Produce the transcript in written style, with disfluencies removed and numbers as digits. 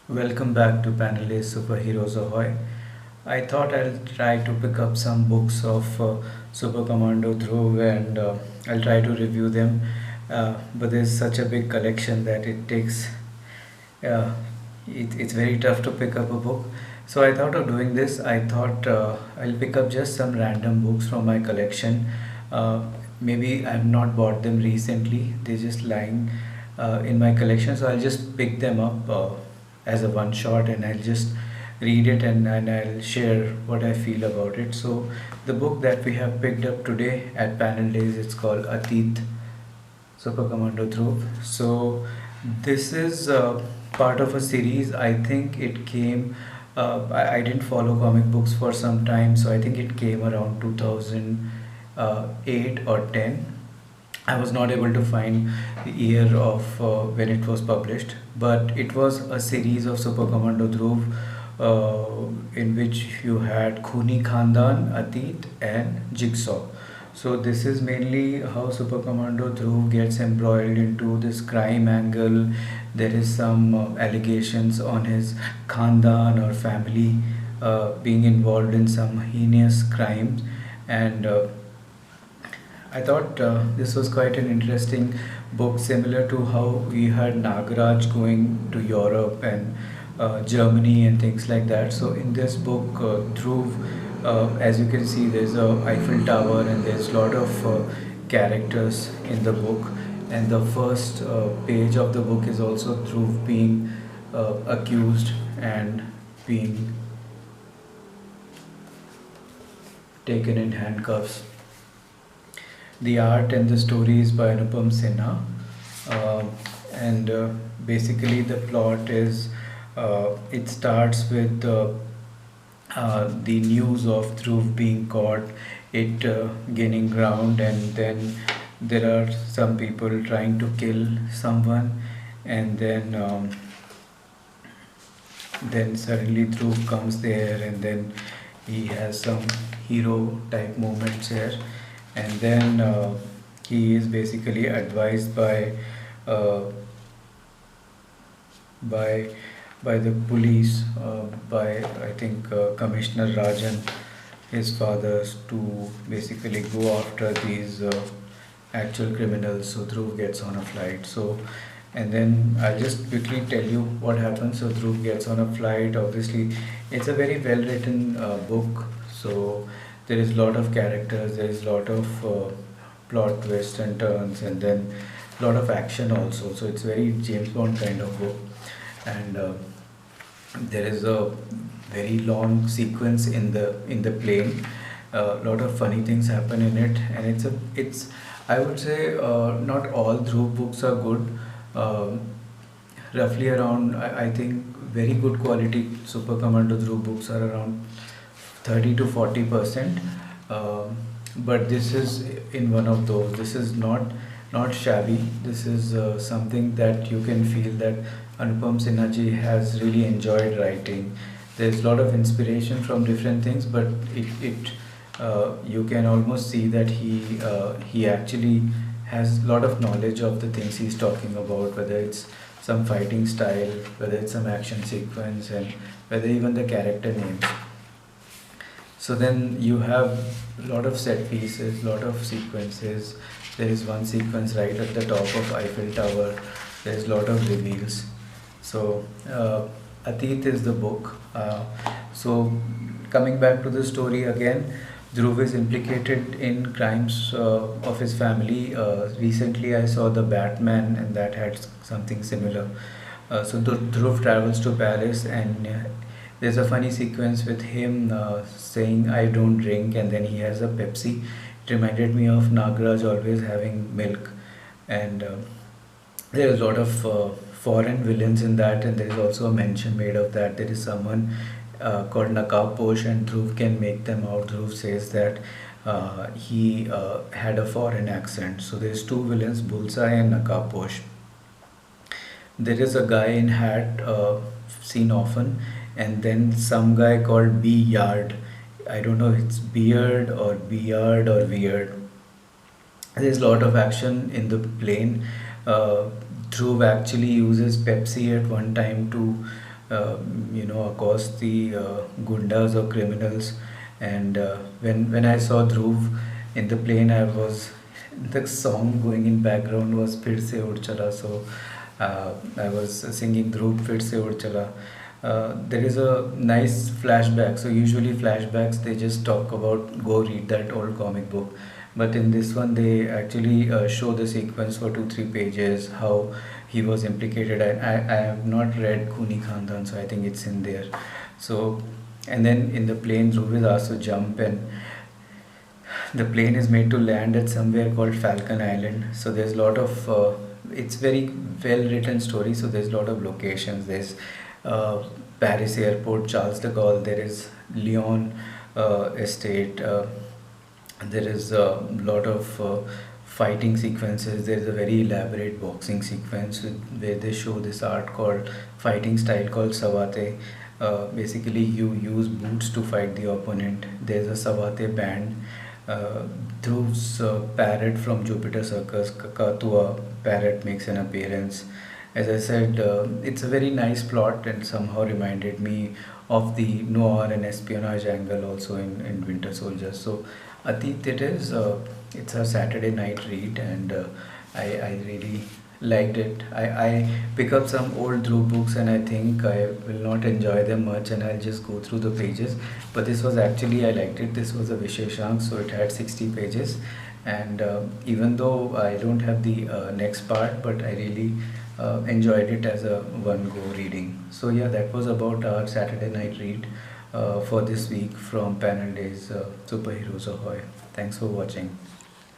Welcome back to Panelist Superheroes Ahoy. I thought I'll try to pick up some books of Super Commando Dhruv and I'll try to review them. But there's such a big collection that uh, it's very tough to pick up a book. So I thought of doing this. I thought I'll pick up just some random books from my collection. Uh, Maybe I've not bought them recently. They're just lying in my collection. So I'll just pick them up as a one shot and I'll just read it and I'll share what I feel about it. So the book that we have picked up today at Panel Days, it's called Ateet Super Commando Dhruv. So this is part of a series. I think it came. I didn't follow comic books for some time, so I think it came around 2008 or 10. I was not able to find the year of when it was published, but it was a series of Super Commando Dhruv in which you had Khuni Khandan, Ateet, and Jigsaw. So this is mainly how Super Commando Dhruv gets embroiled into this crime angle. There is some allegations on his Khandan or family being involved in some heinous crimes, and I thought this was quite an interesting book, similar to how we had Nagaraj going to Europe and Germany and things like that. So in this book, Dhruv, as you can see, there's a Eiffel Tower and there's a lot of characters in the book. And the first page of the book is also Dhruv being accused and being taken in handcuffs. The art and the story is by Anupam Sinha. And basically, the plot is it starts with the news of Dhruv being caught, it gaining ground, and then there are some people trying to kill someone, and then suddenly Dhruv comes there, and then he has some hero type moments here, and then he is basically advised uh, by the police, by I think Commissioner Rajan, his fathers, to basically go after these actual criminals. So Dhruv gets on a flight. So and then I'll just quickly tell you what happens. So Dhruv gets on a flight. Obviously, it's a very well written book. So there is a lot of characters. There is a lot of plot twists and turns, and then a lot of action also. So it's very James Bond kind of book, and there is a very long sequence in the plane. A lot of funny things happen in it, and it's I would say not all Dhruv books are good. Um Roughly around I think very good quality Super Commando Dhruv books are around 30 to 40%. But this is in one of those. This is not shabby. This is something that you can feel that Anupam Sinha ji has really enjoyed writing. There's a lot of inspiration from different things, but it you can almost see that he actually has a lot of knowledge of the things he's talking about, whether it's some fighting style, whether it's some action sequence, and whether even the character names. So then you have a lot of set pieces, lot of sequences. There is one sequence right at the top of Eiffel Tower. There is a lot of reveals. So Ateet is the book. So coming back to the story again, Dhruv is implicated in crimes of his family. Recently, I saw the Batman, and that had something similar. So Dhruv travels to Paris, and there's a funny sequence with him saying, "I don't drink," and then he has a Pepsi. It reminded me of Nagraj always having milk, and there's a lot of foreign villains in that, and there's also a mention made of that. There is someone called Nakaposh, and Dhruv can make them out. Dhruv says that he had a foreign accent. So there's two villains, Bullseye and Nakaposh. There is a guy in hat seen often, and then some guy called B Yard. I don't know if it's Beard or Beard or Weird. There's a lot of action in the plane. Dhruv actually uses Pepsi at one time to accost the gundas or criminals. And when I saw Dhruv in the plane, I was the song going in background was Phir Se Ud Chala. So I was singing Dhruv Phir Se Ud Chala. There is a nice flashback. So usually flashbacks they just talk about go read that old comic book, but in this one they actually show the sequence for 2-3 pages how he was implicated. I have not read Khuni Khandan, so I think it's in there. So and then in the plane Dhruv is asked to jump, and the plane is made to land at somewhere called Falcon Island. So there's a lot of it's very well written story. So there's a lot of locations. There's uh, Paris Airport, Charles de Gaulle. There is Lyon Estate. There is a lot of fighting sequences. There is a very elaborate boxing sequence where they show this art called fighting style called savate. Basically, you use boots to fight the opponent. There's a savate band. Uh, Dhruv's parrot from Jupiter Circus, Kakatua parrot, makes an appearance. As I said, it's a very nice plot and somehow reminded me of the noir and espionage angle also in Winter Soldier. So, Ateet, it's a Saturday night read, and I really liked it. I pick up some old Dhruv books and I think I will not enjoy them much and I'll just go through the pages. But this was actually, I liked it. This was a Visheshank, so it had 60 pages. And even though I don't have the next part, but I really enjoyed it as a one go reading. So, yeah, that was about our Saturday night read for this week from Panel Days Superheroes Ahoy. Thanks for watching.